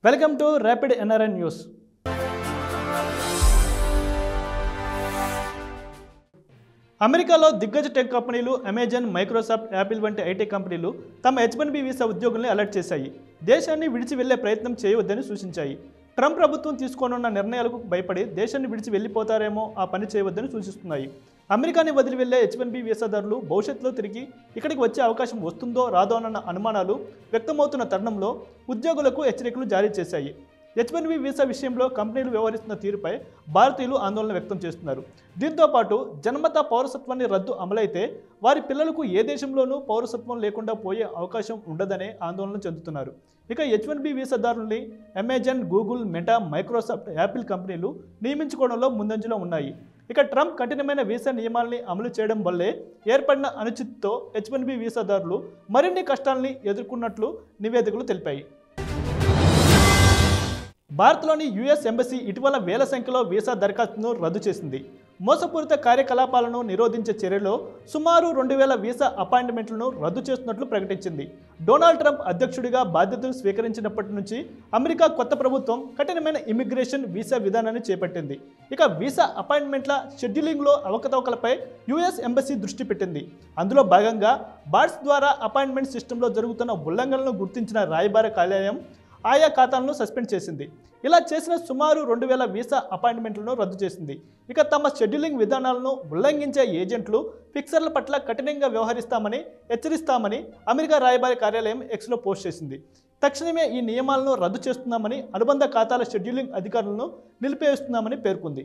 Welcome to rapid NRN news. అమెరికాలో దిగ్గజ tech కంపెనీలు అమెజాన్, మైక్రోసాఫ్ట్, యాపిల్ వంటి ఐటీ కంపెనీలు తమ H-1B వీసా ఉద్యోగుల్ని అలర్ట్ చేశాయి. దేశాన్ని విడిచి వెళ్లే ప్రయత్నం చేయవద్దని సూచించాయి. ట్రంప్ ప్రభుత్వం తీసుకోనున్న నిర్ణయాలకు భయపడి దేశాన్ని విడిచి వెళ్లిపోతారేమో ఆ పని చేయవద్దని సూచిస్తున్నాయి. అమెరికాని వదిలి వెళ్లే H-1B వీసాదారులు భవిష్యత్తులో తిరిగి ఇక్కడికి వచ్చే అవకాశం వస్తుందో రాదో అన్న అనుమానాలు వ్యక్తమవుతున్న తరుణంలో ఉద్యోగులకు హెచ్చరికలు జారీ చేశాయి. H-1B వీసా విషయంలో కంపెనీలు వ్యవహరిస్తున్న తీరుపై భారతీయులు ఆందోళన వ్యక్తం చేస్తున్నారు. దీంతోపాటు జన్మతా పౌరసత్వాన్ని రద్దు అమలైతే వారి పిల్లలకు ఏ దేశంలోనూ పౌరసత్వం లేకుండా పోయే అవకాశం ఉండదనే ఆందోళన చెందుతున్నారు. ఇక H-1B వీసాదారుల్ని Amazon, Google, Meta, Microsoft, Apple కంపెనీలు నియమించుకోవడంలో ముందంజలో ఉన్నాయి. ఇక ట్రంప్ కఠినమైన వీసా నియమాల్ని అమలు చేయడం వల్లే ఏర్పడిన అనిశ్చితితో H-1B వీసాదారులు మరిన్ని కష్టాల్ని ఎదుర్కొన్నట్లు నివేదికలు తెలిపాయి. భారత్లోని US ఎంబసీ ఇటీవల వేల సంఖ్యలో వీసా దరఖాస్తును రద్దు చేసింది. మోసపూరిత కార్యకలాపాలను నిరోధించే చర్యలో సుమారు 2000 వీసా అపాయింట్మెంట్లను రద్దు చేస్తున్నట్లు ప్రకటించింది. డొనాల్డ్ ట్రంప్ అధ్యక్షుడిగా బాధ్యతలు స్వీకరించినప్పటి నుంచి అమెరికా కొత్త ప్రభుత్వం కఠినమైన ఇమిగ్రేషన్ వీసా విధానాన్ని చేపట్టింది. ఇక వీసా అపాయింట్మెంట్ల షెడ్యూలింగ్లో అవకతవకలపై US ఎంబసీ దృష్టి పెట్టింది. అందులో భాగంగా బాట్స్ ద్వారా అపాయింట్మెంట్ సిస్టంలో జరుగుతున్న ఉల్లంఘనలను గుర్తించిన రాయబార కార్యాలయం ఆయా ఖాతాలను సస్పెండ్ చేసింది. ఇలా చేసిన సుమారు 2000 వీసా అపాయింట్మెంట్లను రద్దు చేసింది. ఇక తమ షెడ్యూలింగ్ విధానాలను ఉల్లంఘించే ఏజెంట్లు, ఫిక్సర్ల పట్ల కఠినంగా వ్యవహరిస్తామని హెచ్చరిస్తామని అమెరికా రాయబార కార్యాలయం Xలో పోస్ట్ చేసింది. తక్షణమే ఈ నియమాలను రద్దు చేస్తున్నామని, అనుబంధ ఖాతాల షెడ్యూలింగ్ అధికారులను నిలిపివేస్తున్నామని పేర్కొంది.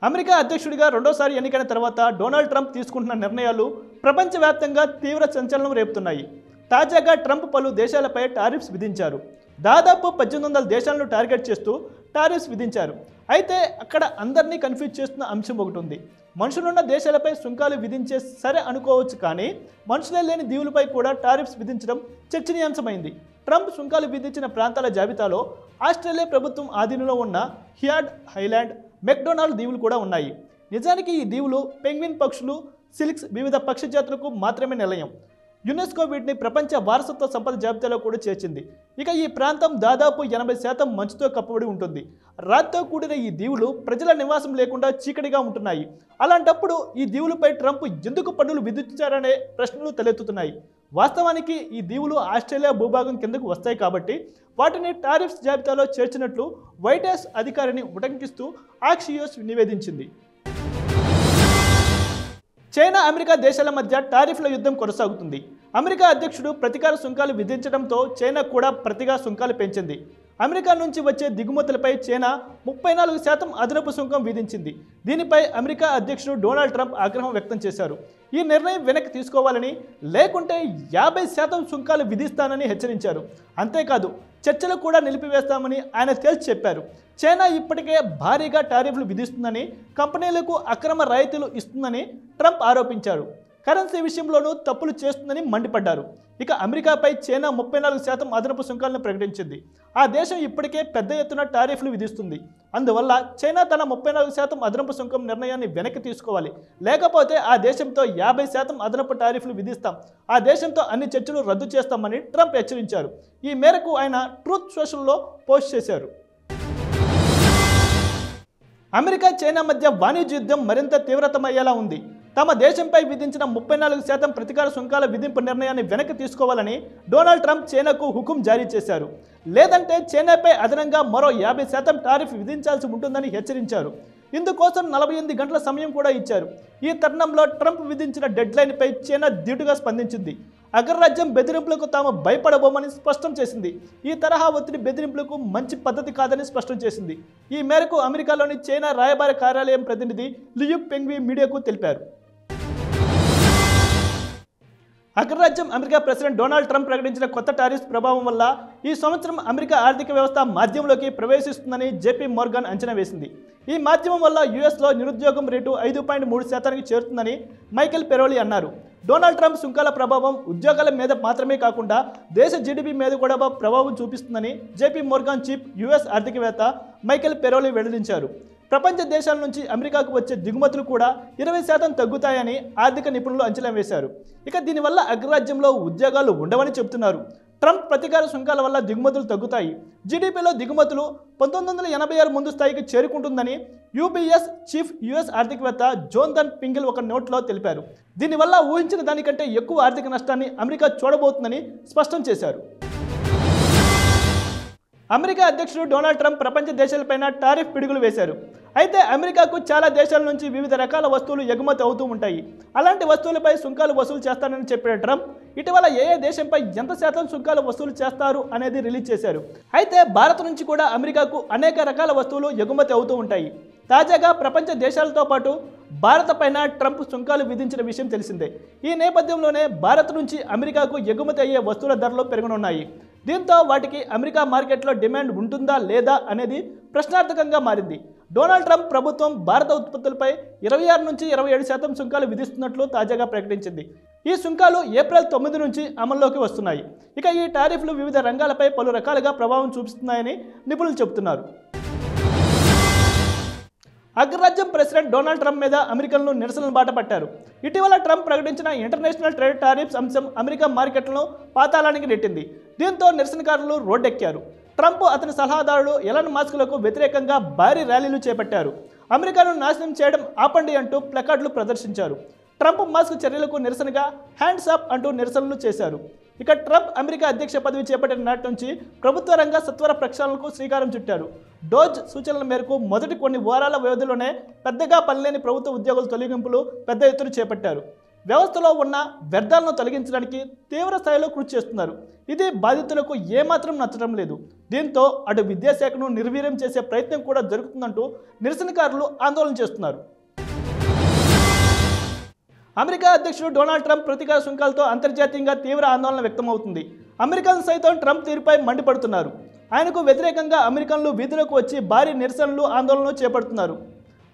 అమెరికా అధ్యక్షుడిగా రెండోసారి ఎన్నికైన తర్వాత డొనాల్డ్ ట్రంప్ తీసుకుంటున్న నిర్ణయాలు ప్రపంచవ్యాప్తంగా తీవ్ర సంచలనం రేపుతున్నాయి. తాజాగా ట్రంప్ పలు దేశాలపై టారిఫ్స్ విధించారు. దాదాపు 1800 దేశాలను టార్గెట్ చేస్తూ టారిఫ్స్ విధించారు. అయితే అక్కడ అందరినీ కన్ఫ్యూజ్ చేస్తున్న అంశం ఒకటి ఉంది. మనుషులున్న దేశాలపై సుంకాలు విధించే సరే అనుకోవచ్చు, కానీ మనుషులే లేని దీవులపై కూడా టారిఫ్స్ విధించడం చర్చనీయాంశమైంది. ట్రంప్ సుంకాలు విధించిన ప్రాంతాల జాబితాలో ఆస్ట్రేలియా ప్రభుత్వం ఆధీనంలో ఉన్న హియాడ్ ఐలాండ్, మెక్డొనాల్డ్ దీవులు కూడా ఉన్నాయి. నిజానికి ఈ దీవులు పెంగ్విన్ పక్షులు, సిల్క్స్, వివిధ పక్షి జాతులకు మాత్రమే నిలయం. యునెస్కో వీటిని ప్రపంచ వారసత్వ సంపద జాబితాలో కూడా చేర్చింది. ఇక ఈ ప్రాంతం దాదాపు 80% మంచుతో కప్పబడి ఉంటుంది. రాతితో కూడిన ఈ దీవులు ప్రజల నివాసం లేకుండా చీకటిగా ఉంటున్నాయి. అలాంటప్పుడు ఈ దీవులపై ట్రంప్ ఎందుకు పన్నులు విధించారనే ప్రశ్నలు తలెత్తుతున్నాయి. వాస్తవానికి ఈ దీవులు ఆస్ట్రేలియా భూభాగం కిందకు వస్తాయి కాబట్టి వాటిని టారిఫ్స్ జాబితాలో చేర్చినట్లు వైట్ హౌస్ అధికారిని ఉటంకిస్తూ ఆక్సియోస్ నివేదించింది. చైనా, అమెరికా దేశాల మధ్య టారిఫ్ల యుద్ధం కొనసాగుతుంది. అమెరికా అధ్యక్షుడు ప్రతీకార సుంకాలు విధించడంతో చైనా కూడా ప్రతిగా సుంకాలు పెంచింది. అమెరికా నుంచి వచ్చే దిగుమతులపై చైనా 34% అదనపు సుంకం విధించింది. దీనిపై అమెరికా అధ్యక్షుడు డొనాల్డ్ ట్రంప్ ఆగ్రహం వ్యక్తం చేశారు. ఈ నిర్ణయం వెనక్కి తీసుకోవాలని, లేకుంటే 50% సుంకాలు విధిస్తానని హెచ్చరించారు. అంతేకాదు, చర్చలు కూడా నిలిపివేస్తామని ఆయన తేల్చి చెప్పారు. చైనా ఇప్పటికే భారీగా టారిఫ్లు విధిస్తుందని, కంపెనీలకు అక్రమ రాయితీలు ఇస్తుందని ట్రంప్ ఆరోపించారు. కరెన్సీ విషయంలోనూ తప్పులు చేస్తుందని మండిపడ్డారు. ఇక అమెరికాపై చైనా 34% అదనపు సుంకాలను ప్రకటించింది. ఆ దేశం ఇప్పటికే పెద్ద ఎత్తున టారిఫ్లు విధిస్తుంది. అందువల్ల చైనా తన 34% అదనపు సుంకం నిర్ణయాన్ని వెనక్కి తీసుకోవాలి. లేకపోతే ఆ దేశంతో 50% అదనపు టారిఫ్లు విధిస్తాం, ఆ దేశంతో అన్ని చర్చలు రద్దు చేస్తామని ట్రంప్ హెచ్చరించారు. ఈ మేరకు ఆయన ట్రూత్ సోషల్లో పోస్ట్ చేశారు. అమెరికా, చైనా మధ్య వాణిజ్య యుద్ధం మరింత తీవ్రతమయ్యేలా ఉంది. తమ దేశంపై విధించిన 34% ప్రతీకార సుంకాల విధింపు నిర్ణయాన్ని వెనక్కి తీసుకోవాలని డొనాల్డ్ ట్రంప్ చైనాకు హుకుం జారీ చేశారు. లేదంటే చైనాపై అదనంగా మరో 50% టారిఫ్ విధించాల్సి ఉంటుందని హెచ్చరించారు. ఇందుకోసం 48 గంటల సమయం కూడా ఇచ్చారు. ఈ తరుణంలో ట్రంప్ విధించిన డెడ్లైన్పై చైనా ధీటుగా స్పందించింది. అగ్రరాజ్యం బెదిరింపులకు తాము భయపడబోమని స్పష్టం చేసింది. ఈ తరహా ఒత్తిడి బెదిరింపులకు మంచి పద్ధతి కాదని స్పష్టం చేసింది. ఈ మేరకు అమెరికాలోని చైనా రాయబార కార్యాలయం ప్రతినిధి లియు పెంగ్వి మీడియాకు తెలిపారు. అగ్రరాజ్యం అమెరికా ప్రెసిడెంట్ డొనాల్డ్ ట్రంప్ ప్రకటించిన కొత్త టారిఫ్స్ ప్రభావం వల్ల ఈ సంవత్సరం అమెరికా ఆర్థిక వ్యవస్థ మాధ్యమంలోకి ప్రవేశిస్తుందని JP మోర్గాన్ అంచనా వేసింది. ఈ మాధ్యమం వల్ల USలో నిరుద్యోగం రేటు 5.3% చేరుతుందని మైకెల్ పెరోలి అన్నారు. డొనాల్డ్ ట్రంప్ సుంకాల ప్రభావం ఉద్యోగాల మీద మాత్రమే కాకుండా దేశ GDP మీద కూడా ప్రభావం చూపిస్తుందని JP మోర్గాన్ చీఫ్ US ఆర్థికవేత్త మైకెల్ పెరోలి వెల్లడించారు. ప్రపంచ దేశాల నుంచి అమెరికాకు వచ్చే దిగుమతులు కూడా 20% తగ్గుతాయని ఆర్థిక నిపుణులు అంచనా వేశారు. ఇక దీనివల్ల అగ్రరాజ్యంలో ఉద్యోగాలు ఉండవని చెబుతున్నారు. ట్రంప్ ప్రతీకార సుంకాల వల్ల దిగుమతులు తగ్గుతాయి. జీడీపీలో దిగుమతులు 1986 ముందు స్థాయికి చేరుకుంటుందని యూబీఎస్ చీఫ్ యుఎస్ ఆర్థికవేత్త జోన్థన్ పింగిల్ ఒక నోట్లో తెలిపారు. దీనివల్ల ఊహించిన దానికంటే ఎక్కువ ఆర్థిక నష్టాన్ని అమెరికా చూడబోతుందని స్పష్టం చేశారు. అమెరికా అధ్యక్షుడు డొనాల్డ్ ట్రంప్ ప్రపంచ దేశాలపైన టారిఫ్ పిడుగులు వేశారు. అయితే అమెరికాకు చాలా దేశాల నుంచి వివిధ రకాల వస్తువులు ఎగుమతి అవుతూ ఉంటాయి. అలాంటి వస్తువులపై సుంకాలు వసూలు చేస్తానని చెప్పిన ట్రంప్ ఇటీవల ఏ దేశంపై ఎంత శాతం సుంకాలు వసూలు చేస్తారు అనేది రిలీజ్ చేశారు. అయితే భారత్ నుంచి కూడా అమెరికాకు అనేక రకాల వస్తువులు ఎగుమతి అవుతూ ఉంటాయి. తాజాగా ప్రపంచ దేశాలతో పాటు భారత పైన ట్రంప్ సుంకాలు విధించిన విషయం తెలిసిందే. ఈ నేపథ్యంలోనే భారత్ నుంచి అమెరికాకు ఎగుమతి అయ్యే వస్తువుల ధరలు పెరగనున్నాయి. దీంతో వాటికి అమెరికా మార్కెట్లో డిమాండ్ ఉంటుందా లేదా అనేది ప్రశ్నార్థకంగా మారింది. డొనాల్డ్ ట్రంప్ ప్రభుత్వం భారత ఉత్పత్తులపై 26 నుంచి 27% సుంకాలు విధిస్తున్నట్లు తాజాగా ప్రకటించింది. ఈ సుంకాలు ఏప్రిల్ 9 నుంచి అమల్లోకి వస్తున్నాయి. ఇక ఈ టారిఫ్లు వివిధ రంగాలపై పలు రకాలుగా ప్రభావం చూపిస్తున్నాయని నిపుణులు చెబుతున్నారు. అగ్రరాజ్యం ప్రెసిడెంట్ డొనాల్డ్ ట్రంప్ మీద అమెరికన్లు నిరసనలు బాట పట్టారు. ఇటీవల ట్రంప్ ప్రకటించిన ఇంటర్నేషనల్ ట్రేడ్ టారిఫ్స్ అంశం అమెరికా మార్కెట్లను పాతాళానికి నెట్టింది. దీంతో నిరసనకారులు రోడ్డెక్కారు. ట్రంప్ అతని సలహాదారుడు ఎలన్ మస్క్లకు వ్యతిరేకంగా భారీ ర్యాలీలు చేపట్టారు. అమెరికాను నాశనం చేయడం ఆపండి అంటూ ప్లకార్డులు ప్రదర్శించారు. ట్రంప్ మస్క్ చర్యలకు నిరసనగా హ్యాండ్స్ అప్ అంటూ నిరసనలు చేశారు. ఇక ట్రంప్ అమెరికా అధ్యక్ష పదవి చేపట్టిన నాటి నుంచి ప్రభుత్వ రంగ సత్వర ప్రక్షాళనకు శ్రీకారం చుట్టారు. డోజ్ సూచనల మేరకు మొదటి కొన్ని వారాల వ్యవధిలోనే పెద్దగా పనిలేని ప్రభుత్వ ఉద్యోగుల తొలగింపులు పెద్ద ఎత్తున చేపట్టారు. వ్యవస్థలో ఉన్న వ్యర్థాలను తొలగించడానికి తీవ్ర స్థాయిలో కృషి చేస్తున్నారు. ఇది బాధితులకు ఏమాత్రం నచ్చడం లేదు. దీంతో అటు విద్యాశాఖను నిర్వీర్యం చేసే ప్రయత్నం కూడా జరుగుతుందంటూ నిరసనకారులు ఆందోళన చేస్తున్నారు. అమెరికా అధ్యక్షుడు డొనాల్డ్ ట్రంప్ ప్రతీకార సుంకాలతో అంతర్జాతీయంగా తీవ్ర ఆందోళన వ్యక్తమవుతుంది. అమెరికన్లు సైతం ట్రంప్ తీరుపై మండిపడుతున్నారు. ఆయనకు వ్యతిరేకంగా అమెరికన్లు వీధులకు వచ్చి భారీ నిరసనలు ఆందోళనలు చేపడుతున్నారు.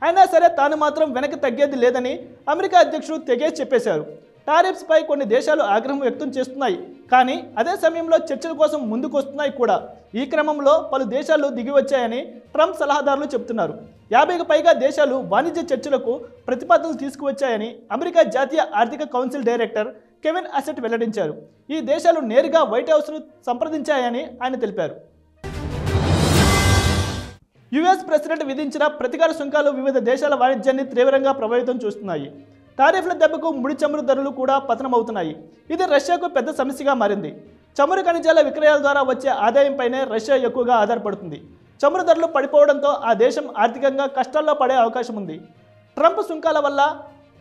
అయినా సరే తాను మాత్రం వెనక్కి తగ్గేది లేదని అమెరికా అధ్యక్షుడు తెగేసి చెప్పేశారు. టారిఫ్స్పై కొన్ని దేశాలు ఆగ్రహం వ్యక్తం చేస్తున్నాయి, కానీ అదే సమయంలో చర్చల కోసం ముందుకు వస్తున్నాయి కూడా. ఈ క్రమంలో పలు దేశాలు దిగివచ్చాయని ట్రంప్ సలహాదారులు చెబుతున్నారు. 50కి పైగా దేశాలు వాణిజ్య చర్చలకు ప్రతిపాదనలు తీసుకువచ్చాయని అమెరికా జాతీయ ఆర్థిక కౌన్సిల్ డైరెక్టర్ కెవిన్ అసెట్ వెల్లడించారు. ఈ దేశాలు నేరుగా వైట్ హౌస్ను సంప్రదించాయని ఆయన తెలిపారు. యుఎస్ ప్రెసిడెంట్ విధించిన ప్రతీకార సుంకాలు వివిధ దేశాల వాణిజ్యాన్ని తీవ్రంగా ప్రభావితం చేస్తున్నాయి. టారిఫ్ల దెబ్బకు ముడి చమురు ధరలు కూడా పతనమవుతున్నాయి. ఇది రష్యాకు పెద్ద సమస్యగా మారింది. చమురు ఖనిజాల విక్రయాల ద్వారా వచ్చే ఆదాయంపైనే రష్యా ఎక్కువగా ఆధారపడుతుంది. చమురు ధరలు పడిపోవడంతో ఆ దేశం ఆర్థికంగా కష్టాల్లో పడే అవకాశం ఉంది. ట్రంప్ సుంకాల వల్ల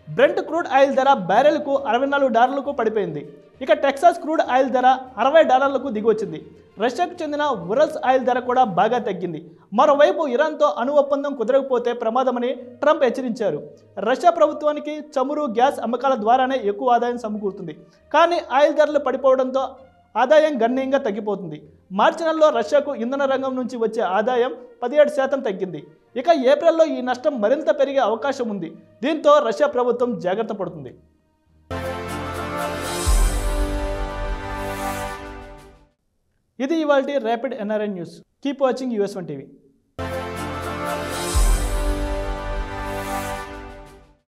బ్రెంట్ క్రూడ్ ఆయిల్ ధర బ్యారెల్కు $64 పడిపోయింది. ఇక టెక్సాస్ క్రూడ్ ఆయిల్ ధర $60 దిగివచ్చింది. రష్యాకు చెందిన ఉరల్స్ ఆయిల్ ధర కూడా బాగా తగ్గింది. మరోవైపు ఇరాన్తో అణు ఒప్పందం కుదరకపోతే ప్రమాదమని ట్రంప్ హెచ్చరించారు. రష్యా ప్రభుత్వానికి చమురు, గ్యాస్ అమ్మకాల ద్వారానే ఎక్కువ ఆదాయం సమకూరుతుంది. కానీ ఆయిల్ ధరలు పడిపోవడంతో ఆదాయం గణనీయంగా తగ్గిపోతుంది. మార్చి నెలలో రష్యాకు ఇంధన రంగం నుంచి వచ్చే ఆదాయం 17% తగ్గింది. ఇక ఏప్రిల్లో ఈ నష్టం మరింత పెరిగే అవకాశం ఉంది. దీంతో రష్యా ప్రభుత్వం జాగ్రత్త పడుతుంది. ఇది ఇవాల్టి rapid NRI news. Keep watching US1 TV.